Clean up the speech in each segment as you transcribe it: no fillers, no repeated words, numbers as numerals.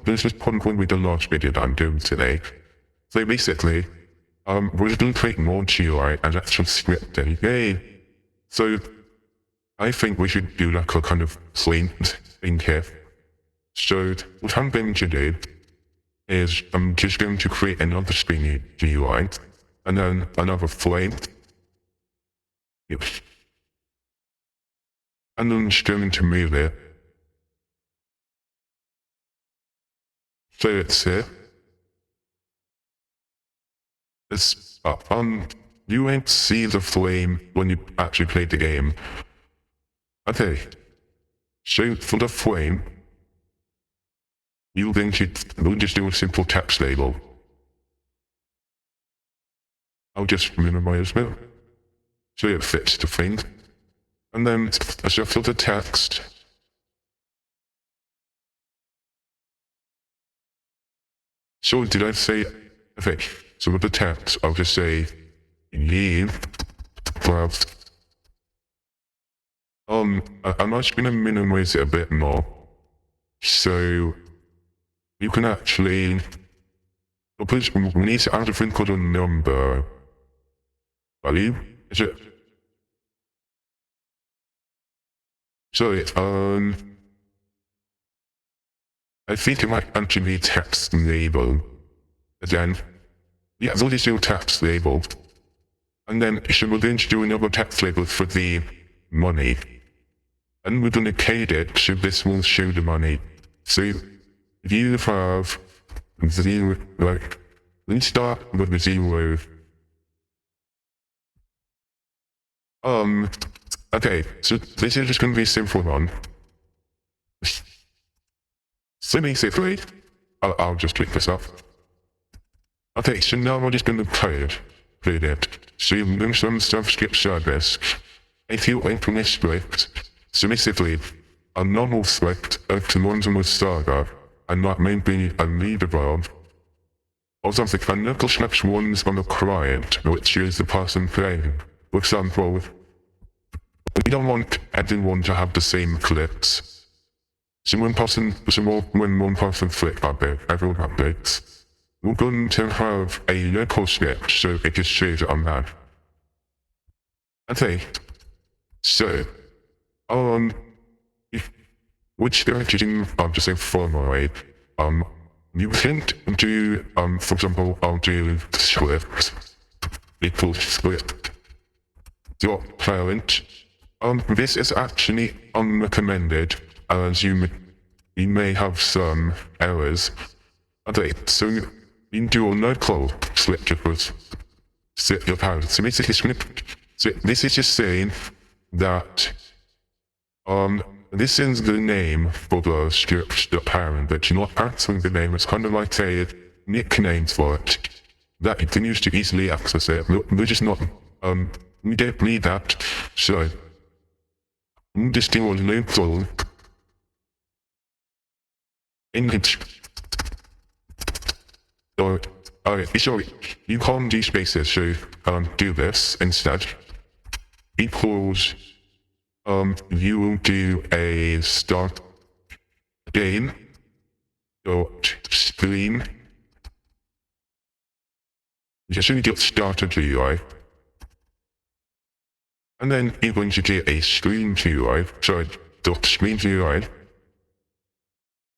this is probably the last video that I'm doing today. So basically, we're going to create more GUI and actual script anyway. So I think we should do like a kind of clean thing here. So what I'm going to do is I'm just going to create another spinny GUI and then another flame. Yep. And then I'm just going to move it. So it's here. It's you won't see the flame when you actually play the game. Okay. So for the flame, we'll just do a simple text label. I'll just minimize it so it fits the thing. And then as for the text, so did I say, okay, so with the text, I'll just say, yeah, well, I'm actually gonna minimize it a bit more, so you can actually, we need to add a thing called a number value, is it? Sorry, I think it might actually be text label. Again, yeah, we'll just do text label. And then so we're going to do another text label for the money. And we're going to code it so this will show the money. So if you have 0, like, let's start with the 0. Okay, so this is just going to be a simple one. So basically, I'll just click this off. Okay, so now we're just going to code it. So you do some script service. If you open this script, so basically, a normal script to runs on the server, and that may be a readable, or something, and local scripts runs on the client, which is the person playing. For example, we don't want everyone to have the same clips. So when one person flips update, everyone updates. We're going to have a local script, so it just shows it on that. Okay. So, which they're using the same formula, you can do, for example, I'll do script equals script dot parent. This is actually unrecommended, as you may have some errors. Okay, so you can do a local script equals set your parent. So basically, so this is just saying that this is the name for the script parent, but you're not answering the name. It's kind of like a nickname for it that you can use to easily access it. We're just not we don't need that. So we just do a local image. Sorry, you can't do spaces, so do this instead. Equals, you will do a start game dot stream. Just so you get starterGUI. And then you're going to do a stream.GUI, sorry, dot stream.GUI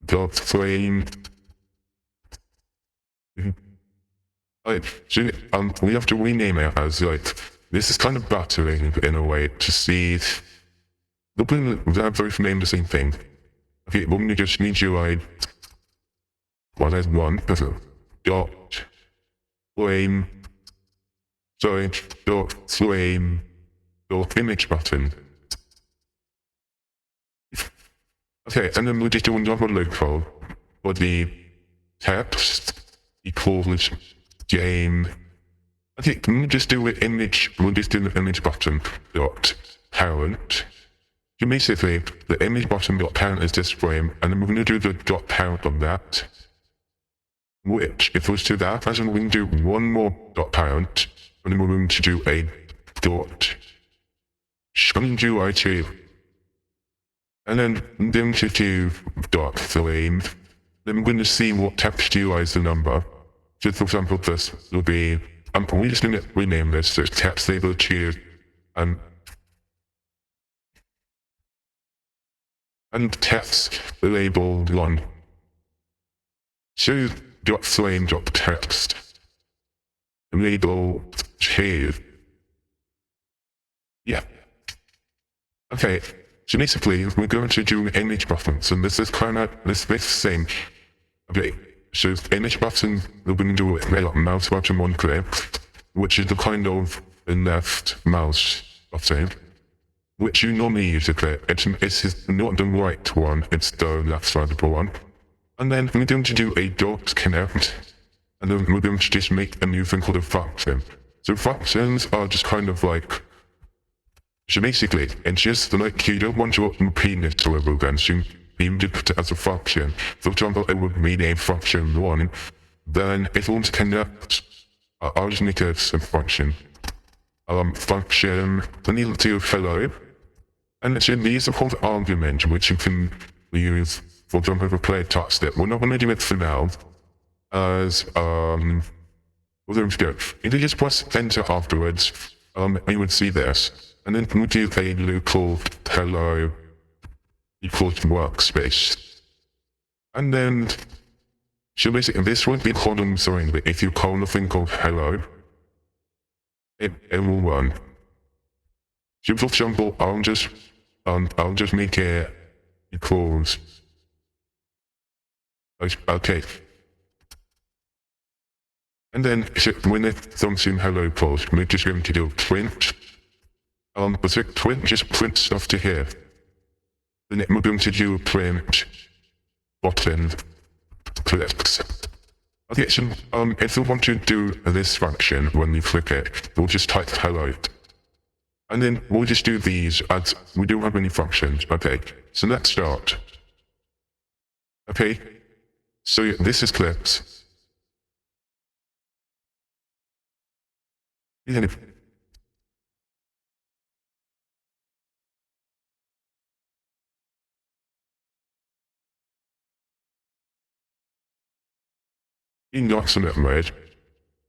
dot frame. So, we have to rename it as, like, this is kind of battering in a way to see they're both named the same thing. Okay, we're going to just need UI, what is one, dot flame, sorry, dot flame, dot ImageButton. Okay, and then we'll just do another local for the text equals game. Okay, we'll just do the ImageButton dot parent. So basically, the ImageButton dot parent is this frame, and then we're going to do the dot parent on that. Which, if it was to that, as in we can do one more dot parent, and then we're going to do a dot StringUI2. And then I'm going to do dot flame, then we're going to see what text UI is the number. So for example, this will be, we're just going to rename this, so text label 2, and text label 1. So .frame.text label 2. Yeah. Okay. So basically, we're going to do image buttons, and this is kind of this thing. Okay. So image button, we're going to do it with mouse button 1 click, which is the kind of left mouse button, which you normally use to click. It's not the right one, it's the left side of the one. And then we're going to do a dot connect, and then we're going to just make a new thing called a function. So functions are just kind of like, so basically, it's just like you don't want to repeat it over again, so you put it as a function. For example, it would be a function 1, then if you want to connect, I'll just make it a function. Function, then you do hello, and it's in these are called arguments, which you can use, for example, for play text step. We're not going to do it for now, as, well, there we go. If you just press enter afterwards, you would see this, and then we do a local hello equals workspace. And then, so basically, this won't be called on sorry, but if you call the thing called hello, it will run. So for example, I'll just make it equals, okay. And then, so when it something hello calls, we're just going to do print, but it print, just print stuff to here. Then we're going to do print button clicks. Okay, so if you want to do this function when you click it, we'll just type hello. And then we'll just do these as we don't have any functions. Okay, so let's start. Okay, so this is clicks. Yeah. In absolute mode.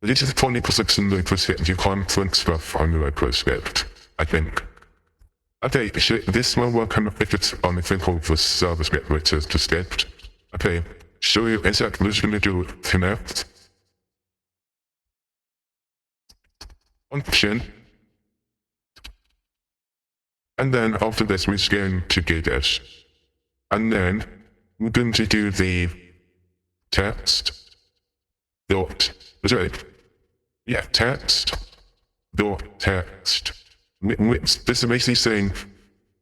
This is funny because it's in local script. You can't print stuff on the local script, I think. Okay, so this will work on if it's on a thing called the server script, which is the script. Okay, so instead we're just going to do connect function, and then after this we're just going to do this, and then we're going to do the text dot, sorry, yeah, text dot text. This is basically saying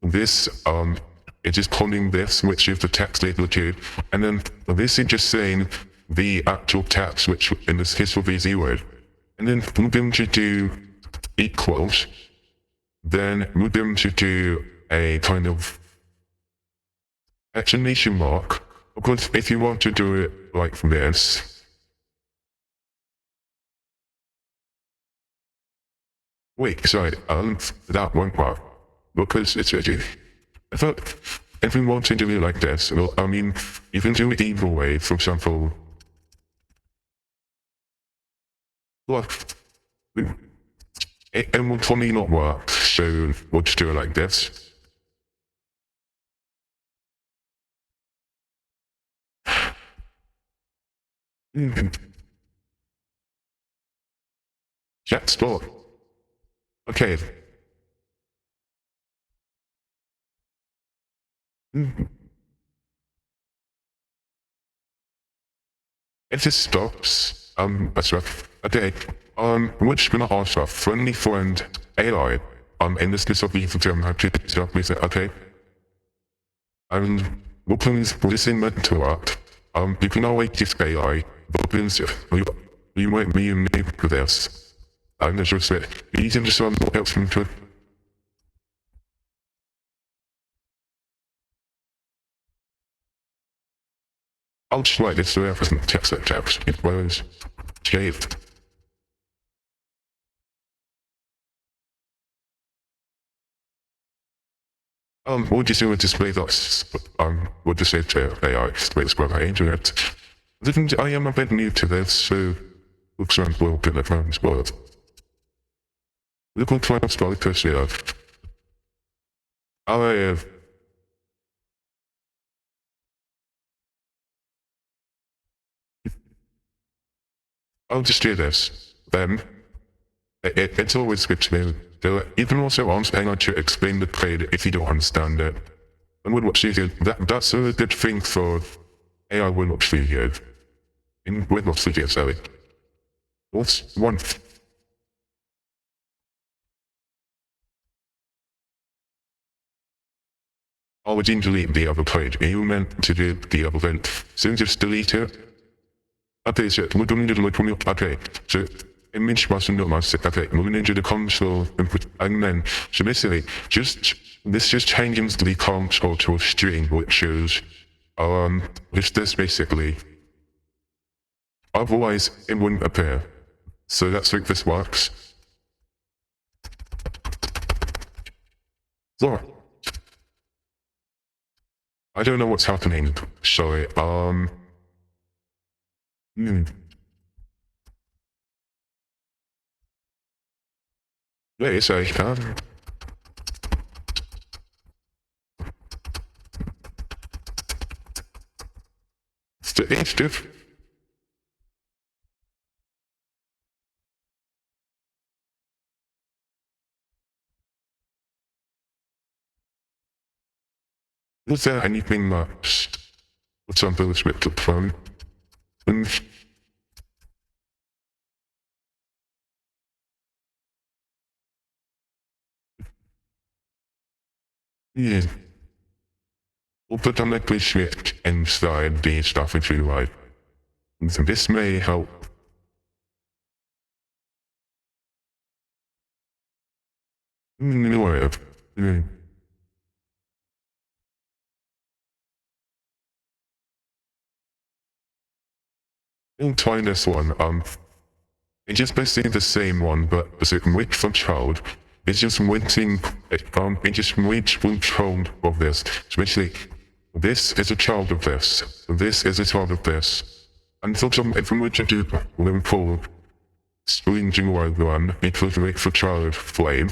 this, it is calling this, which is the text label 2, and then this is just saying the actual text, which in this case will be 0. And then we're going to do equals, then we're going to do a kind of exclamation mark, because if you want to do it like this, wait, sorry, that won't work, because it's ready. I thought if we want to do it like this, well, I mean, you can do it either way, for example, look, it will probably not work, so we'll just do it like this. Chat store. Okay. If this stops, that's rough. Okay. We're just gonna ask our friendly friend AI. In this case, I'll be how to stop me. Okay. We'll please listen to that. You can always just AI, but please, you might be unique to this. I'm not sure that he's in just what helps him to. I'll just write this to some text that tabs. It was shaved. Would you do a display dots, would you say to AI displays what I internet? I am a bit new to this, so looks around a little bit of my world. Look at my story first here. I'll just do this. Then, it's always good to know. You can also ask AI to explain the code if you don't understand it. And with what's easier, that's a good thing for AI will not video. In will not video, sorry. What's one? Oh, we didn't delete the other code. You meant to do the other event. So just delete it. Okay, so we don't need to look from your okay. So ImageButton not must okay, moving into the console input and then so basically this just changes the console to a string which is this basically. Otherwise it wouldn't appear. So that's how this works. So I don't know what's happening. Sorry, wait a second. It's diff. Is there anything much? What's on this with the phone? Yeah. We'll put on a switch inside the stuff if you like. So this may help. Whatever. We'll try this one. It's just basically the same one, but so WaitForChild. It's just waiting. It just waits for child of this. So basically, this is a child of this. This is a child of this. And so if we were to do limit forward, stringing one, it will wait for child flame.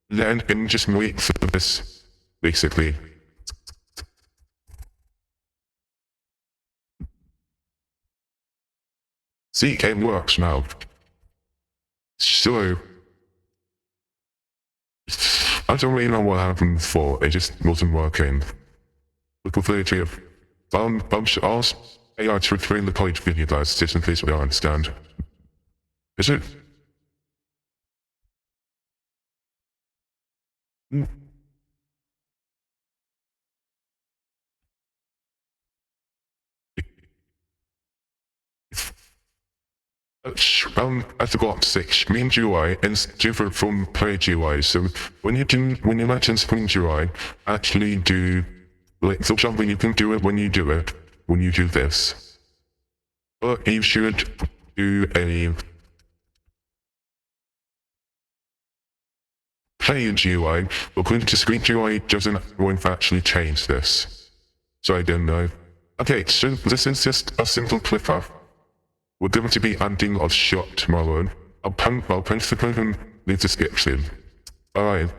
Then it can just wait for this, basically. See, it works now. So, I don't really know what happened before, it just wasn't working. Look at the of should ask AI to retrain the college video guys, just in case we don't understand. Is it? I forgot 6. Game.UI is different from PlayerGui. So when you mention SpringGui, actually do, like, for example, you can do it when you do this. But you should do a PlayerGui, but according to SpringGui won't actually change this. So I don't know. Okay, so this is just a simple clipper. We're going to be adding a shot tomorrow. I'll post the code in the description. Alright.